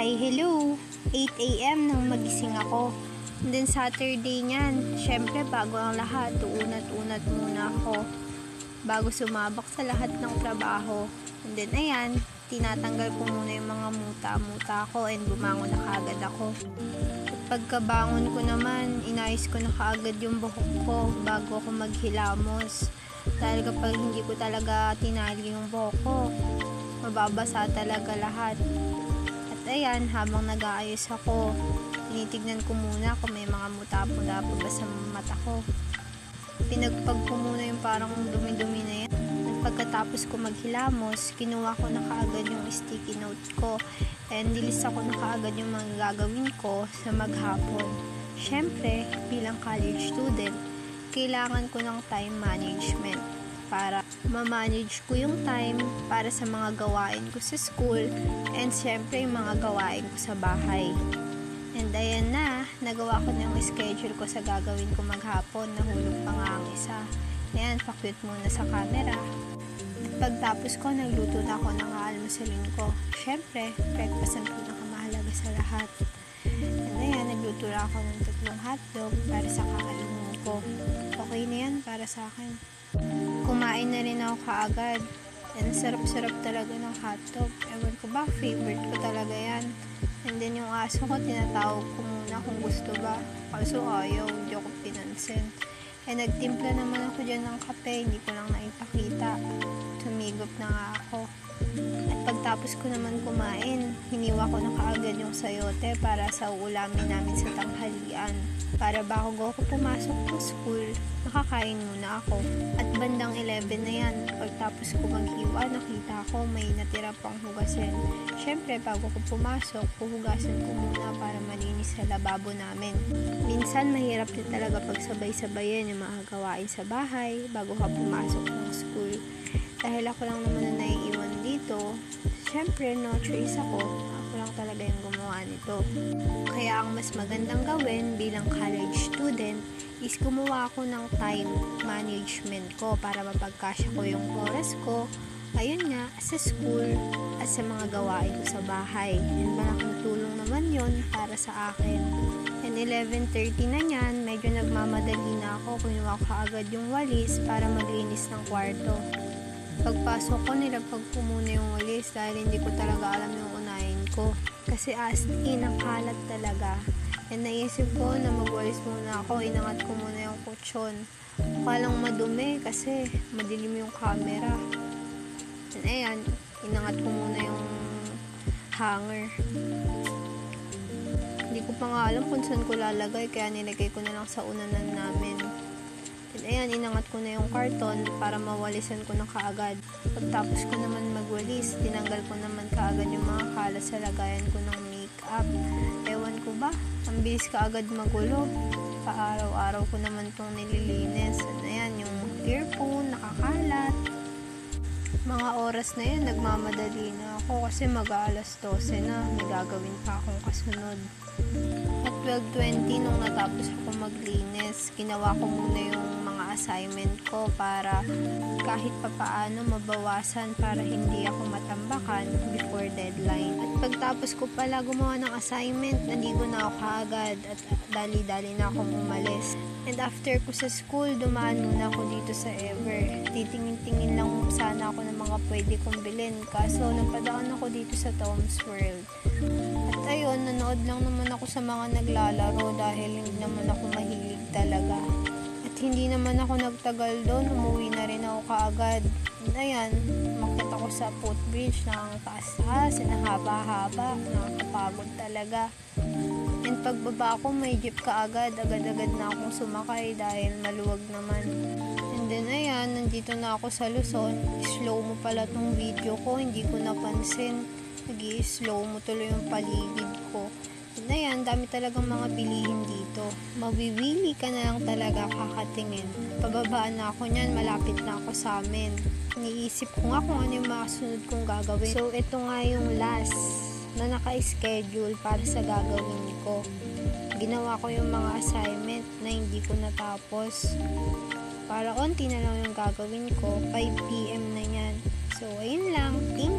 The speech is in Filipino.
Hi, hello! 8 a.m. nang magising ako. And then Saturday niyan, syempre bago ang lahat, uunat-unat muna ako bago sumabak sa lahat ng trabaho. And then ayan, tinatanggal ko muna yung mga muta-muta ko and bumangon na kaagad ako. At pagkabangon ko naman, inayos ko na kaagad yung buhok ko bago ako maghilamos. Dahil kapag hindi ko talaga tinali yung buhok ko, mababasa talaga lahat. At ayan, habang nag-aayos ako, tinitignan ko muna kung may mga muta-muta pa ba sa mata ko. Pinagpag ko muna yung parang dumi-dumi na yan. At pagkatapos ko maghilamos, kinuha ko na kaagad yung sticky note ko and nilista ko na kaagad yung mga gagawin ko sa maghapon. Syempre, bilang college student, kailangan ko ng time management para ma-manage ko yung time para sa mga gawain ko sa school and syempre yung mga gawain ko sa bahay. And ayan na, nagawa ko na yung schedule ko sa gagawin ko maghapon. Nahulog pa nga ang isa. Ayan, pakwit muna sa camera. At pagtapos ko, nagluto na ako ng almusalin ko. Syempre, breakfast ang pinakamahalaga sa lahat. And ayan, nagluto na ako ng 3 hotdog para sa kakainin ko. Okay na yan para sa akin. Kumain na rin ako kaagad. And sarap-sarap talaga ng hotdog. Ewan ko ba, favorite ko talaga yan. And then yung aso ko, tinatawag ko muna kung gusto ba. Kaso ayaw, hindi ako pinansin. And nagtimpla naman ako dyan ng kape, hindi ko lang naipakita. Tumigop na nga ako. At pagtapos ko naman kumain, hiniwa ko na kaagad yung sayote para sa uulamin namin sa tanghalian. Para bago ako pumasok ng school, nakakain muna ako. At bandang 11 na yan, pagtapos ko maghiwa, nakita ko may natira pang hugasin. Syempre, bago ko pumasok, puhugasan ko muna para malinis sa lababo namin. Minsan, mahirap din talaga pagsabay-sabayan yung mga gawain sa bahay bago ka pumasok ng school. Dahil ako lang naman na naiiwan dito, syempre, no choice ako. Ako lang talaga yung gumawa nito. Kaya ang mas magandang gawin bilang college student is gumawa ako ng time management ko para mapagkasya ko yung oras ko, ayun nga, sa school at sa mga gawain ko sa bahay. And malaking tulong naman yon para sa akin. And 11:30 na yan, medyo nagmamadali na ako, kinuha ko agad yung walis para maglinis ng kwarto. Pagpasok ko, nilapag ko muna yung walis dahil hindi ko talaga alam yung unahin ko. Kasi as in, ang kalat talaga. And naisip ko na magwalis muna ako, inangat ko muna yung kutsyon. Walang madumi kasi madilim yung camera. And ayan, inangat ko muna yung hanger. Hindi ko pa nga alam kung saan ko lalagay, kaya nilagay ko na lang sa unanan namin. And ayan, inangat ko na yung karton para mawalisan ko na kaagad. Pagtapos ko naman magwalis, tinanggal ko naman kaagad yung mga kalat sa lagayan ko ng makeup. Ewan ko ba, ang bilis kaagad magulo. Paaraw-araw ko naman itong nililinis. And ayan, yung earphone, nakakalat. Mga oras na yun, nagmamadali na ako kasi mag-aalas 12 na. May gagawin pa akong kasunod. At 12:20 nung natapos ako maglinis, ginawa ko muna yung mga assignment ko para kahit papaano mabawasan para hindi ako matambakan before deadline. At pagtapos ko pala gumawa ng assignment, naligo na ako kaagad at dali-dali na akong umalis. And after ko sa school, dumaan muna ako dito sa Ever. Titingin-tingin lang sana ako ng mga pwede kong bilhin. Kaso napadaan ako dito sa Tom's World. At ayun, nanood lang naman ako sa mga naglalaro dahil hindi naman ako mahilig talaga. At hindi naman ako nagtagal doon, umuwi na rin ako kaagad. And ayan, makita ko sa footbridge na ang taas-taas, na haba-haba, nakakapagod talaga. And pagbaba ko, may jeep kaagad, agad-agad na akong sumakay dahil maluwag naman. And then ayan, nandito na ako sa Luzon. Slow mo pala tong video ko, hindi ko napansin. Nag-i-slow mo tuloy yung paligid ko. And ayan, dami talagang mga bilihin dito. Mawiwili ka na lang talaga kakatingin. Pababaan na ako niyan, malapit na ako sa amin. Iniisip ko nga kung ano yung mga sunod kong gagawin. So, ito nga yung last na naka-schedule para sa gagawin ko. Ginawa ko yung mga assignment na hindi ko natapos. Para konti na lang yung gagawin ko. 5 PM na yan. So, ayun lang. Thank